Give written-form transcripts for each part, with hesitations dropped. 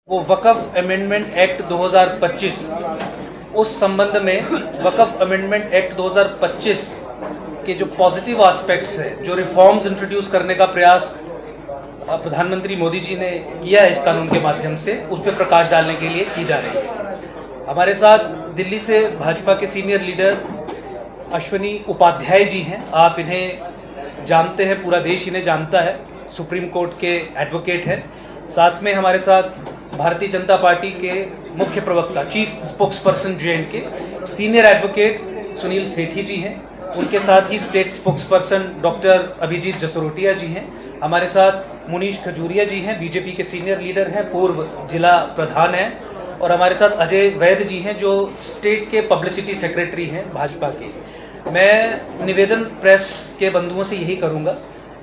वो वक़फ़ amendment act 2025, उस संबंध में वक़फ़ अमेंडमेंट एक्ट 2025 के जो पॉजिटिव एस्पेक्ट्स है, जो रिफॉर्म्स इंट्रोड्यूस करने का प्रयास प्रधानमंत्री मोदी जी ने किया है इस कानून के माध्यम से, उस पर प्रकाश डालने के लिए की जा रही है। हमारे साथ दिल्ली से भाजपा के सीनियर लीडर अश्विनी उपाध्याय जी हैं। आप इन्हें जानते हैं, पूरा देश इन्हें जानता है, सुप्रीम कोर्ट के एडवोकेट हैं। साथ में हमारे साथ भारतीय जनता पार्टी के मुख्य प्रवक्ता, chief spokesperson J and K senior advocate Sunil Sethi ji हैं। उनके साथ ही state spokesperson doctor Abhijeet Jasrotia ji हैं। हमारे साथ मुनीश खजूरिया जी हैं, बीजेपी के सीनियर लीडर हैं, पूर्व जिला प्रधान हैं। और हमारे साथ अजय वैद्य जी हैं, जो स्टेट के पब्लिसिटी सेक्रेटरी हैं भाजपा के। मैं निवेदन प्रेस के बंधुओं से यही करूंगा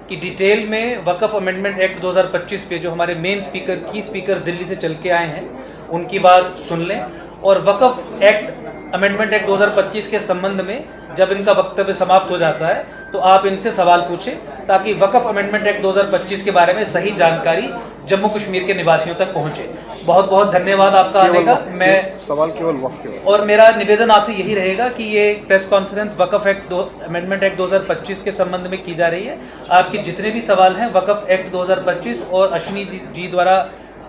कि डिटेल में वक़फ़ अमेंडमेंट एक्ट 2025 पे जो हमारे मेन स्पीकर, की स्पीकर दिल्ली से चल के आए हैं, उनकी बात सुन लें। और वक़फ़ एक्ट अमेंडमेंट एक्ट 2025 के संबंध में जब इनका वक्तव्य समाप्त हो जाता है तो आप इनसे सवाल पूछें, ताकि वक़फ़ अमेंडमेंट एक्ट 2025 के बारे में सही जानकारी जम्मू कश्मीर के निवासियों तक पहुंचे। बहुत बहुत धन्यवाद आपका आने का। मैं सवाल केवल वक्फ के और मेरा निवेदन आपसे यही रहेगा कि ये press conference Waqf act amendment act 2025 के संबंध में की जा रही है। आपके जितने भी सवाल हैं वक़फ़ एक्ट 2025 और अश्विनी जी द्वारा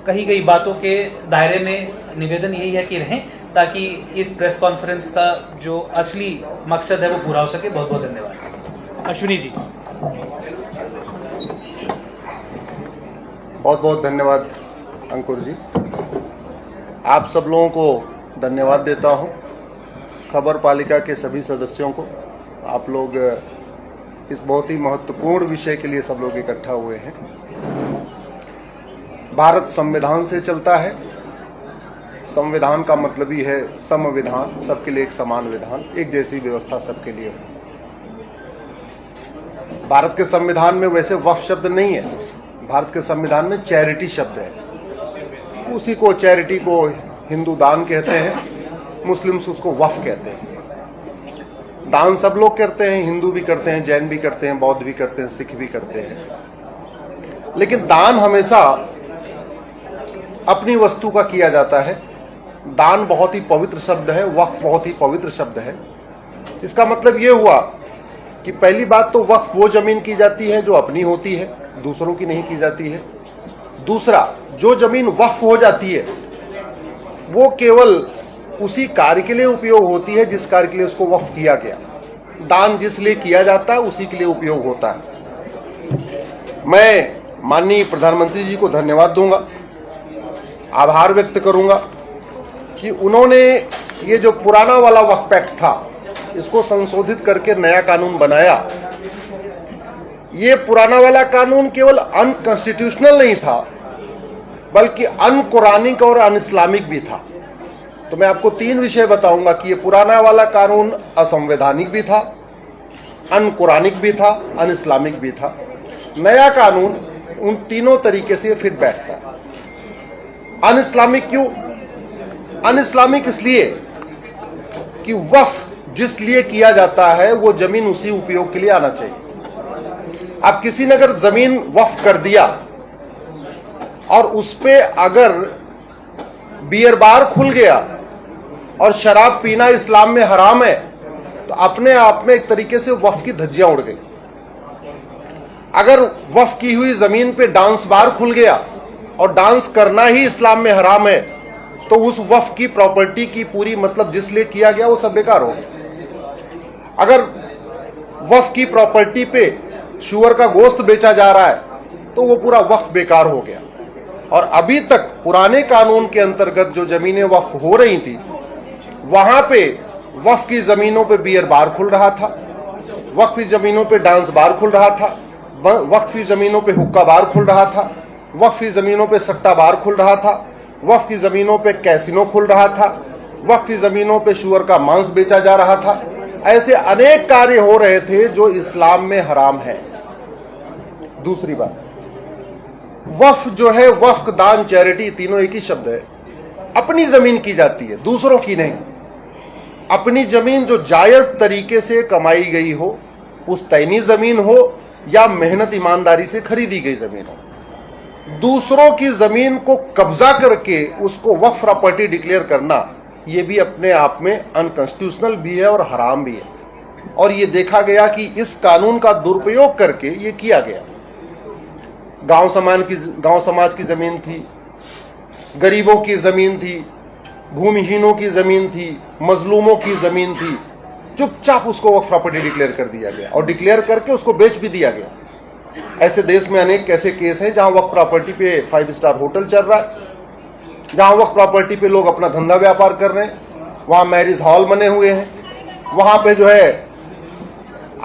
कही गई बातों के दायरे में निवेदन यही है कि रहें, ताकि इस प्रेस कॉन्फ्रेंस का जो असली मकसद है वो पूरा हो सके। बहुत बहुत धन्यवाद। अश्विनी जी। बहुत बहुत धन्यवाद अंकुर जी। आप सब लोगों को धन्यवाद देता हूं, खबर पालिका के सभी सदस्यों को। आप लोग इस बहुत ही महत्वपूर्ण विषय के लिए सब लोग इकट्ठा हुए हैं। भारत संविधान से चलता है। संविधान का मतलब ही है समविधान, सबके लिए एक समान विधान, एक जैसी व्यवस्था सबके लिए। भारत के संविधान में वैसे वक्फ शब्द नहीं है। भारत के संविधान में चैरिटी शब्द है। उसी को, चैरिटी को हिंदू दान कहते हैं, मुस्लिम्स उसको वक्फ कहते हैं। दान सब लोग करते हैं, हिंदू भी करते हैं, जैन भी करते हैं, बौद्ध भी करते हैं, सिख भी करते हैं। लेकिन दान हमेशा अपनी वस्तु का किया जाता है। दान बहुत ही पवित्र शब्द है, वक्फ बहुत ही पवित्र शब्द है। इसका मतलब यह हुआ कि पहली बात तो वक्फ वो जमीन की जाती है जो अपनी होती है, दूसरों की नहीं की जाती है। दूसरा, जो जमीन वक्फ हो जाती है वो केवल उसी कार्य के लिए उपयोग होती है जिस कार्य के लिए उसको वक्फ किया गया। दान जिस लिए किया जाता है उसी के लिए उपयोग होता है। मैं माननीय प्रधानमंत्री जी को धन्यवाद दूंगा, आभार व्यक्त करूंगा कि उन्होंने ये जो पुराना वाला वक्फ एक्ट था इसको संशोधित करके नया कानून बनाया। ये पुराना वाला कानून केवल अनकॉन्स्टिट्यूशनल नहीं था, बल्कि अनकुरानिक और अन इस्लामिक भी था। तो मैं आपको 3 विषय बताऊंगा कि ये पुराना वाला कानून असंवैधानिक भी था, अनकुरानिक भी था, अन इस्लामिक भी था। नया कानून उन तीनों तरीके से फिट बैठता है। अन इस्लामिक क्यों? अन इस्लामिक इसलिए कि वक्फ जिस लिए किया जाता है वो जमीन उसी उपयोग के लिए आना चाहिए। अब किसी ने अगर जमीन वक्फ कर दिया और उस पे अगर बियर बार खुल गया और शराब पीना इस्लाम में हराम है, तो अपने आप में एक तरीके से वक्फ की धज्जियां उड़ गई। अगर वक्फ की हुई जमीन पे डांस बार खुल गया और डांस करना ही इस्लाम में हराम है, तो उस वक्फ की प्रॉपर्टी की पूरी, मतलब जिस लिए किया गया वो सब बेकार हो गया। अगर वक्फ की प्रॉपर्टी पे शुअर का गोश्त बेचा जा रहा है तो वो पूरा वक्फ बेकार हो गया। और अभी तक पुराने कानून के अंतर्गत जो जमीनें वक्फ हो रही थी, वहां पे वक्फ की जमीनों पे बियर बार खुल रहा था, वक्फ की जमीनों पे डांस बार खुल रहा था, वक्फ की जमीनों पे हुक्का बार खुल रहा था, वक्फ की जमीनों पे सट्टा बार खुल रहा था, वक्फ की जमीनों पे कैसीनो खुल रहा था, वक्फ की जमीनों पे शुअर का मांस बेचा जा रहा था। ऐसे अनेक कार्य हो रहे थे जो इस्लाम में हराम है। दूसरी बात, वक्फ जो है, वक्फ, दान, चैरिटी, तीनों एक ही शब्द है। अपनी जमीन की जाती है, दूसरों की नहीं। अपनी जमीन जो जायज तरीके से कमाई गई हो, पुश्तैनी जमीन हो या मेहनत ईमानदारी से खरीदी गई जमीन हो। दूसरों की जमीन को कब्जा करके उसको वक्फ प्रॉपर्टी डिक्लेयर करना, यह भी अपने आप में अनकॉन्स्टिट्यूशनल भी है और हराम भी है। और यह देखा गया कि इस कानून का दुरुपयोग करके यह किया गया। गांव समाज की जमीन थी, गरीबों की जमीन थी, भूमिहीनों की जमीन थी, मजलूमों की जमीन थी, चुपचाप उसको वक्फ प्रॉपर्टी डिक्लेयर कर दिया गया और डिक्लेयर करके उसको बेच भी दिया गया। ऐसे देश में अनेक ऐसे केस हैं जहां वक्फ प्रॉपर्टी पे 5 स्टार होटल चल रहा है, जहां वक्फ प्रॉपर्टी पे लोग अपना धंधा व्यापार कर रहे हैं, वहां मैरिज हॉल बने हुए हैं, वहां पे जो है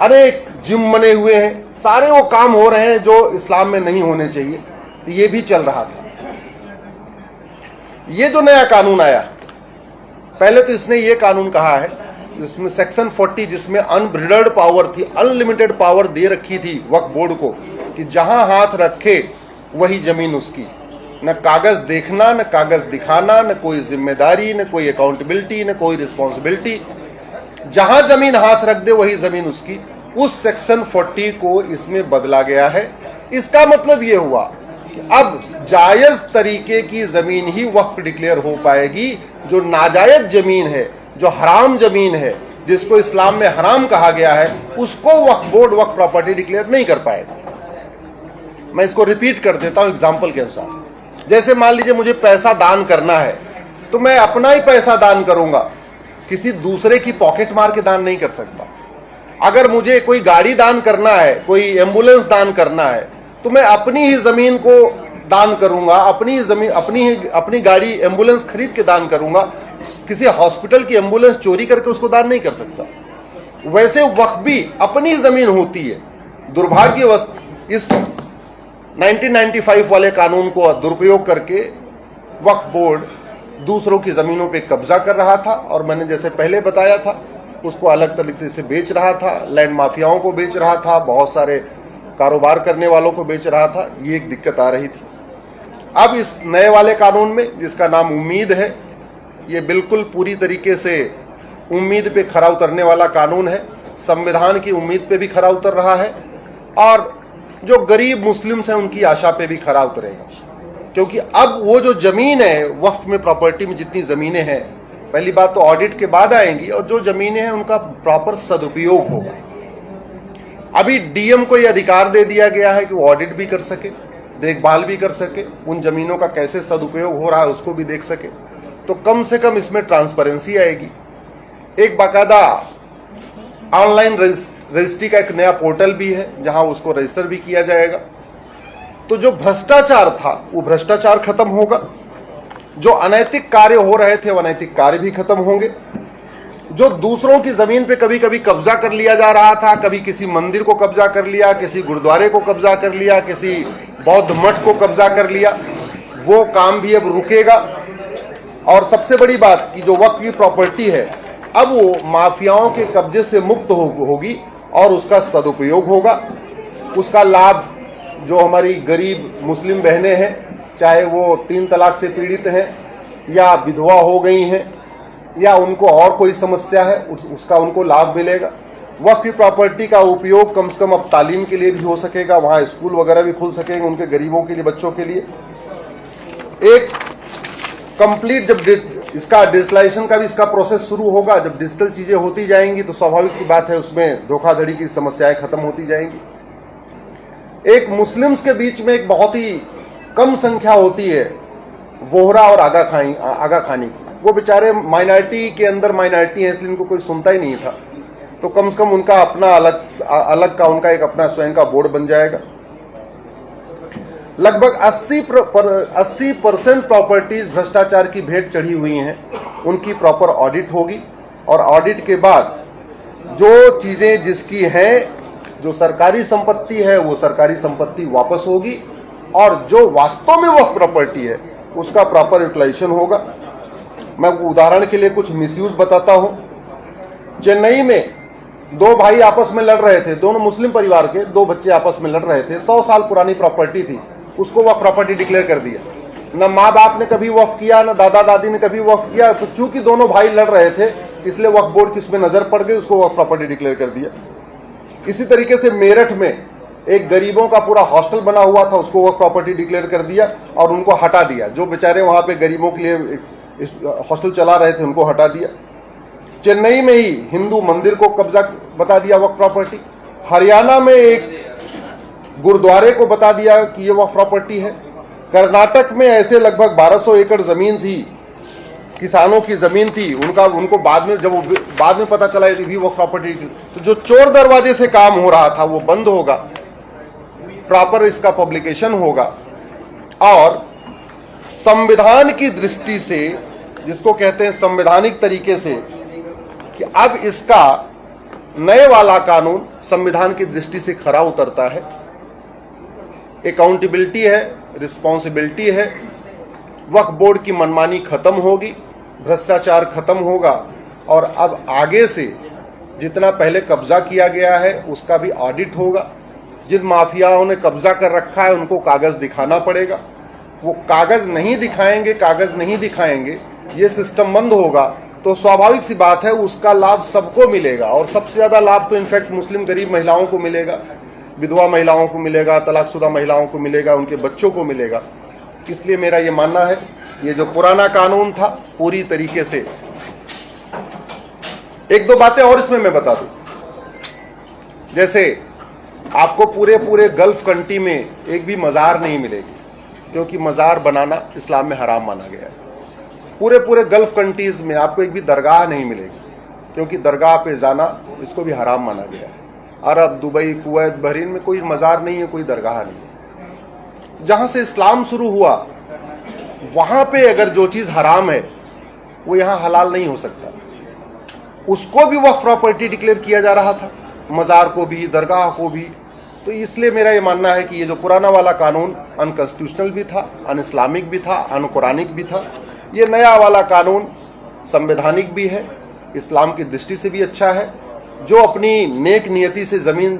अनेक जिम बने हुए हैं, सारे वो काम हो रहे हैं जो इस्लाम में नहीं होने चाहिए। तो ये भी चल रहा था। ये जो नया कानून आया, पहले तो इसने ये कानून कहा है जिसमें सेक्शन 40, जिसमें अनब्रिडल्ड पावर थी, अनलिमिटेड पावर दे रखी थी वक्फ बोर्ड को कि जहां हाथ रखे वही जमीन उसकी, न कागज देखना, न कागज दिखाना, न कोई जिम्मेदारी, न कोई अकाउंटेबिलिटी, न कोई रिस्पॉन्सिबिलिटी, जहां जमीन हाथ रख दे वही जमीन उसकी। उस सेक्शन 40 को इसमें बदला गया है। इसका मतलब यह हुआ कि अब जायज तरीके की जमीन ही वक्फ डिक्लेयर हो पाएगी। जो नाजायज जमीन है, जो हराम जमीन है, जिसको इस्लाम में हराम कहा गया है, उसको वक्फ बोर्ड वक्फ प्रॉपर्टी डिक्लेयर नहीं कर पाएगा। मैं इसको रिपीट कर देता हूं एग्जाम्पल के अनुसार। जैसे मान लीजिए मुझे पैसा दान करना है, तो मैं अपना ही पैसा दान करूंगा, किसी दूसरे की पॉकेट मार के दान नहीं कर सकता। अगर मुझे कोई गाड़ी दान करना है, कोई एम्बुलेंस दान करना है, तो मैं अपनी ही जमीन को दान करूंगा, अपनी गाड़ी एम्बुलेंस खरीद के दान करूंगा। किसी हॉस्पिटल की एम्बुलेंस चोरी करके उसको दान नहीं कर सकता। वैसे वक्फ भी अपनी जमीन होती है। दुर्भाग्यवश इस 1995 वाले कानून को दुरुपयोग करके वक्फ बोर्ड दूसरों की जमीनों पे कब्जा कर रहा था और मैंने जैसे पहले बताया था, उसको अलग तरीके से बेच रहा था, लैंड माफियाओं को बेच रहा था, बहुत सारे कारोबार करने वालों को बेच रहा था। ये एक दिक्कत आ रही थी। अब इस नए वाले कानून में, जिसका नाम उम्मीद है, ये बिल्कुल पूरी तरीके से उम्मीद पे खरा उतरने वाला कानून है। संविधान की उम्मीद पे भी खरा उतर रहा है और जो गरीब मुस्लिम्स हैं उनकी आशा पे भी खरा उतरेगा। क्योंकि अब वो जो जमीन है, वक्फ में प्रॉपर्टी में जितनी जमीनें हैं, पहली बात तो ऑडिट के बाद आएंगी और जो जमीनें हैं उनका प्रॉपर सदुपयोग होगा। अभी डीएम को यह अधिकार दे दिया गया है कि वो ऑडिट भी कर सके, देखभाल भी कर सके, उन जमीनों का कैसे सदुपयोग हो रहा है उसको भी देख सके। तो कम से कम इसमें ट्रांसपेरेंसी आएगी। एक बाकायदा ऑनलाइन रजिस्ट्री का एक नया पोर्टल भी है जहां उसको रजिस्टर भी किया जाएगा। तो जो भ्रष्टाचार था वो भ्रष्टाचार खत्म होगा, जो अनैतिक कार्य हो रहे थे वो अनैतिक कार्य भी खत्म होंगे। जो दूसरों की जमीन पे कभी कभी कब्जा कर लिया जा रहा था, कभी किसी मंदिर को कब्जा कर लिया, किसी गुरुद्वारे को कब्जा कर लिया, किसी बौद्ध मठ को कब्जा कर लिया, वो काम भी अब रुकेगा। और सबसे बड़ी बात कि जो वक्फ की प्रॉपर्टी है अब वो माफियाओं के कब्जे से मुक्त होगी और उसका सदुपयोग होगा। उसका लाभ जो हमारी गरीब मुस्लिम बहनें हैं, चाहे वो 3 तलाक से पीड़ित हैं या विधवा हो गई हैं या उनको और कोई समस्या है, उसका उनको लाभ मिलेगा। वक्फ की प्रॉपर्टी का उपयोग कम से कम अब तालीम के लिए भी हो सकेगा, वहां स्कूल वगैरह भी खुल सकेंगे उनके गरीबों के लिए, बच्चों के लिए। एक कंप्लीट जब इसका डिजिटलाइजेशन का भी इसका प्रोसेस शुरू होगा, जब डिजिटल चीजें होती जाएंगी तो स्वाभाविक सी बात है उसमें धोखाधड़ी की समस्याएं खत्म होती जाएंगी। एक मुस्लिम्स के बीच में एक बहुत ही कम संख्या होती है वोहरा और आगा खानी की। वो बेचारे माइनॉरिटी के अंदर माइनॉरिटी है, इसलिए इनको कोई सुनता ही नहीं था। तो कम से कम उनका अपना अलग का उनका एक अपना स्वयं का बोर्ड बन जाएगा। लगभग 80% प्रॉपर्टीज भ्रष्टाचार की भेंट चढ़ी हुई हैं, उनकी प्रॉपर ऑडिट होगी और ऑडिट के बाद जो चीजें जिसकी हैं, जो सरकारी संपत्ति है वो सरकारी संपत्ति वापस होगी और जो वास्तव में वह प्रॉपर्टी है उसका प्रॉपर यूटिलाइजेशन होगा। मैं उदाहरण के लिए कुछ मिसयूज बताता हूं। चेन्नई में 2 भाई आपस में लड़ रहे थे, दोनों मुस्लिम परिवार के 2 बच्चे आपस में लड़ रहे थे। 100 साल पुरानी प्रॉपर्टी थी, उसको वह प्रॉपर्टी डिक्लेयर कर दिया। न माँ बाप ने कभी वक्फ किया, न दादा दादी ने कभी वक्फ किया। तो चूंकि दोनों भाई लड़ रहे थे इसलिए वक्फ बोर्ड की इसमें नजर पड़ गई, उसको वक्फ प्रॉपर्टी डिक्लेयर कर दिया। इसी तरीके से मेरठ में एक गरीबों का पूरा हॉस्टल बना हुआ था, उसको वक्फ प्रॉपर्टी डिक्लेयर कर दिया और उनको हटा दिया। जो बेचारे वहां पे गरीबों के लिए इस हॉस्टल चला रहे थे उनको हटा दिया। चेन्नई में ही हिंदू मंदिर को कब्जा बता दिया वक्फ प्रॉपर्टी। हरियाणा में एक गुरुद्वारे को बता दिया कि ये वक्फ प्रॉपर्टी है। कर्नाटक में ऐसे लगभग 1200 एकड़ जमीन थी, किसानों की जमीन थी, उनको बाद में पता चला ये भी वक्फ प्रॉपर्टी। तो जो चोर दरवाजे से काम हो रहा था वो बंद होगा, प्रॉपर इसका पब्लिकेशन होगा और संविधान की दृष्टि से, जिसको कहते हैं संवैधानिक तरीके से, कि अब इसका नए वाला कानून संविधान की दृष्टि से खरा उतरता है। अकाउंटेबिलिटी है, रिस्पॉन्सिबिलिटी है, वक्फ बोर्ड की मनमानी खत्म होगी, भ्रष्टाचार खत्म होगा और अब आगे से जितना पहले कब्जा किया गया है उसका भी ऑडिट होगा। जिन माफियाओं ने कब्जा कर रखा है उनको कागज दिखाना पड़ेगा। वो कागज नहीं दिखाएंगे, ये सिस्टम बंद होगा तो स्वाभाविक सी बात है उसका लाभ सबको मिलेगा और सबसे ज्यादा लाभ तो इनफैक्ट मुस्लिम गरीब महिलाओं को मिलेगा, विधवा महिलाओं को मिलेगा, तलाकशुदा महिलाओं को मिलेगा, उनके बच्चों को मिलेगा। इसलिए मेरा ये मानना है ये जो पुराना कानून था पूरी तरीके से। एक दो बातें और इसमें मैं बता दूं, जैसे आपको पूरे गल्फ कंट्री में एक भी मजार नहीं मिलेगी, क्योंकि मजार बनाना इस्लाम में हराम माना गया है। पूरे गल्फ कंट्रीज में आपको एक भी दरगाह नहीं मिलेगी, क्योंकि दरगाह पे जाना इसको भी हराम माना गया है। अरब, दुबई, कुवैत, बहरीन में कोई मजार नहीं है, कोई दरगाह नहीं है। जहां से इस्लाम शुरू हुआ वहां पे अगर जो चीज हराम है वो यहां हलाल नहीं हो सकता। उसको भी वक्फ प्रॉपर्टी डिक्लेयर किया जा रहा था, मजार को भी, दरगाह को भी। तो इसलिए मेरा ये मानना है कि ये जो पुराना वाला कानून अनकॉन्स्टिट्यूशनल भी था, अन इस्लामिक भी था, अनकुरानिक भी था। ये नया वाला कानून संवैधानिक भी है, इस्लाम की दृष्टि से भी अच्छा है। जो अपनी नेक नियति से जमीन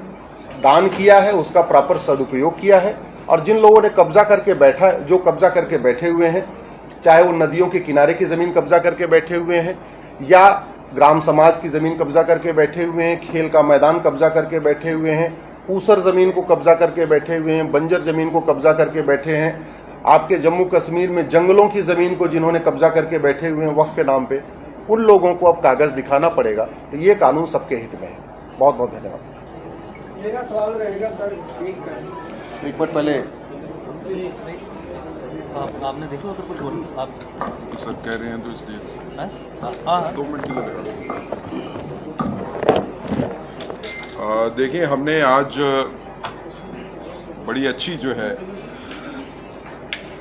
दान किया है उसका प्रॉपर सदुपयोग किया है। और जिन लोगों ने कब्जा करके बैठे हुए हैं, चाहे वो नदियों के किनारे की जमीन कब्जा करके बैठे हुए हैं या ग्राम समाज की जमीन कब्जा करके बैठे हुए हैं, खेल का मैदान कब्जा करके बैठे हुए हैं, ऊसर जमीन को कब्जा करके बैठे हुए हैं, बंजर जमीन को कब्जा करके बैठे हैं, आपके जम्मू कश्मीर में जंगलों की जमीन को जिन्होंने कब्जा करके बैठे हुए हैं वक्फ के नाम पे, उन लोगों को अब कागज दिखाना पड़ेगा। तो ये कानून सबके हित में है। बहुत बहुत धन्यवाद। मेरा सवाल रहेगा सर, एक मिनट पहले आपने देखो अगर कुछ बोलो आप सर कह रहे हैं तो इसलिए हाँ 2 मिनट की लगेगा। देखिए, हमने आज बड़ी अच्छी जो है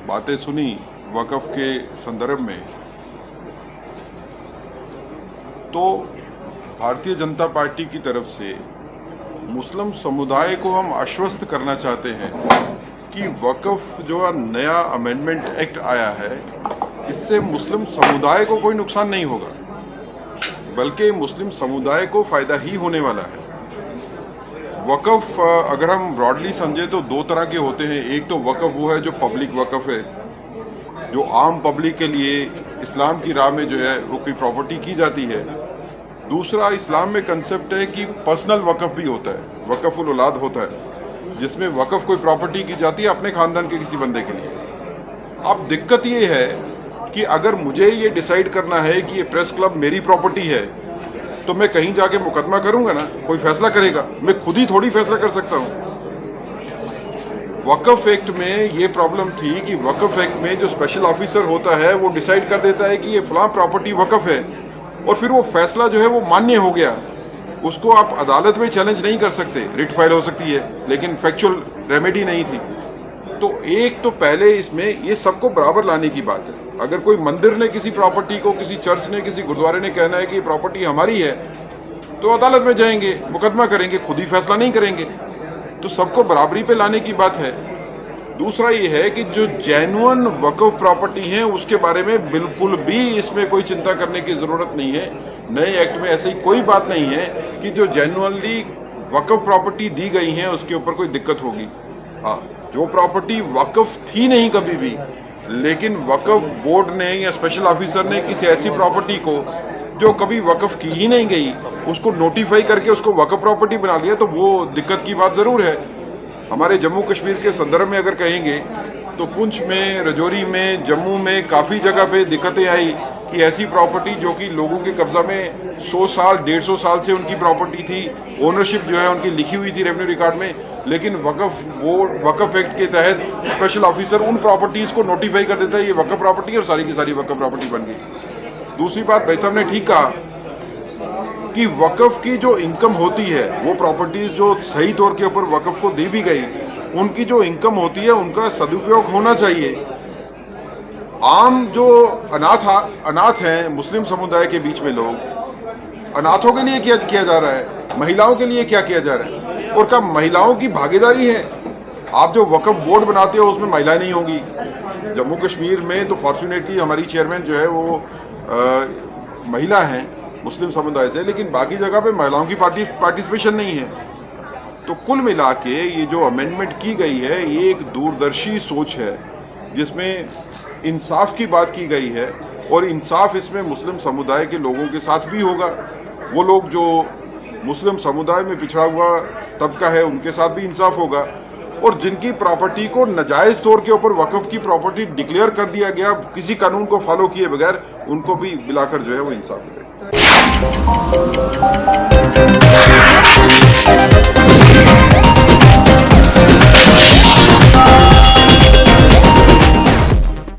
बातें सुनी वक़्फ़ के संदर्भ में। तो भारतीय जनता पार्टी की तरफ से मुस्लिम समुदाय को हम आश्वस्त करना चाहते हैं कि वक़्फ़ जो नया अमेंडमेंट एक्ट आया है इससे मुस्लिम समुदाय को कोई नुकसान नहीं होगा, बल्कि मुस्लिम समुदाय को फायदा ही होने वाला है। वक़्फ़ अगर हम ब्रॉडली समझे तो 2 तरह के होते हैं। एक तो वक़्फ़ वो है जो पब्लिक वक़्फ़ है, जो आम पब्लिक के लिए इस्लाम की राह में जो है वो कोई प्रॉपर्टी की जाती है। दूसरा इस्लाम में कंसेप्ट है कि पर्सनल वक़्फ़ भी होता है, वक़्फ़ुल औलाद होता है, जिसमें वक़्फ़ कोई प्रॉपर्टी की जाती है अपने खानदान के किसी बंदे के लिए। अब दिक्कत ये है कि अगर मुझे ये डिसाइड करना है कि ये प्रेस क्लब मेरी प्रॉपर्टी है तो मैं कहीं जाके मुकदमा करूंगा ना, कोई फैसला करेगा? मैं खुद ही थोड़ी फैसला कर सकता हूं। वक़्फ़ एक्ट में ये प्रॉब्लम थी कि वक़्फ़ एक्ट में जो स्पेशल ऑफिसर होता है वो डिसाइड कर देता है कि ये फलां प्रॉपर्टी वक़्फ़ है, और फिर वो फैसला जो है वो मान्य हो गया, उसको आप अदालत में चैलेंज नहीं कर सकते। रिट फाइल हो सकती है लेकिन फैक्चुअल रेमेडी नहीं थी। तो एक तो पहले इसमें ये सबको बराबर लाने की बात है। अगर कोई मंदिर ने किसी प्रॉपर्टी को, किसी चर्च ने, किसी गुरुद्वारे ने कहना है कि ये प्रॉपर्टी हमारी है, तो अदालत में जाएंगे, मुकदमा करेंगे, खुद ही फैसला नहीं करेंगे। तो सबको बराबरी पे लाने की बात है। दूसरा ये है कि जो जेन्युइन वक़्फ़ प्रॉपर्टी है उसके बारे में बिल्कुल भी इसमें कोई चिंता करने की जरूरत नहीं है। नए एक्ट में ऐसी कोई बात नहीं है कि जो जेन्युइनली वक़्फ़ प्रॉपर्टी दी गई है उसके ऊपर कोई दिक्कत होगी। हाँ, जो प्रॉपर्टी वक़्फ़ थी नहीं कभी भी, लेकिन वक़्फ़ बोर्ड ने या स्पेशल ऑफिसर ने किसी ऐसी प्रॉपर्टी को जो कभी वक़्फ़ की ही नहीं गई उसको नोटिफाई करके उसको वक़्फ़ प्रॉपर्टी बना लिया, तो वो दिक्कत की बात जरूर है। हमारे जम्मू कश्मीर के संदर्भ में अगर कहेंगे तो पुंछ में, रजौरी में, जम्मू में काफी जगह पे दिक्कतें आई कि ऐसी प्रॉपर्टी जो कि लोगों के कब्जा में 100 साल 150 साल से उनकी प्रॉपर्टी थी, ओनरशिप जो है उनकी लिखी हुई थी रेवेन्यू रिकॉर्ड में, लेकिन वक्फ एक्ट के तहत स्पेशल ऑफिसर उन प्रॉपर्टीज को नोटिफाई कर देता है ये वक्फ प्रॉपर्टी और सारी की सारी वक्फ प्रॉपर्टी बन गई। दूसरी बात भाई साहब ने ठीक कहा कि वक्फ की जो इनकम होती है वो प्रॉपर्टीज जो सही तौर के ऊपर वक्फ को दी भी गई, उनकी जो इनकम होती है उनका सदुपयोग होना चाहिए। आम जो अनाथ हैं मुस्लिम समुदाय के बीच में लोग, अनाथों के लिए क्या किया जा रहा है, महिलाओं के लिए क्या किया जा रहा है, और क्या महिलाओं की भागीदारी है? आप जो वक्फ बोर्ड बनाते हो उसमें महिलाएं नहीं होंगी। जम्मू कश्मीर में तो फॉर्चुनेटली हमारी चेयरमैन जो है वो महिला हैं मुस्लिम समुदाय से, लेकिन बाकी जगह पे महिलाओं की पार्टिसिपेशन नहीं है। तो कुल मिला के ये जो अमेंडमेंट की गई है ये एक दूरदर्शी सोच है जिसमें इंसाफ की बात की गई है, और इंसाफ इसमें मुस्लिम समुदाय के लोगों के साथ भी होगा। वो लोग जो मुस्लिम समुदाय में पिछड़ा हुआ तबका है उनके साथ भी इंसाफ होगा, और जिनकी प्रॉपर्टी को नाजायज तौर के ऊपर वक्फ की प्रॉपर्टी डिक्लेयर कर दिया गया किसी कानून को फॉलो किए बगैर, उनको भी मिलाकर जो है वो इंसाफ मिलेगा।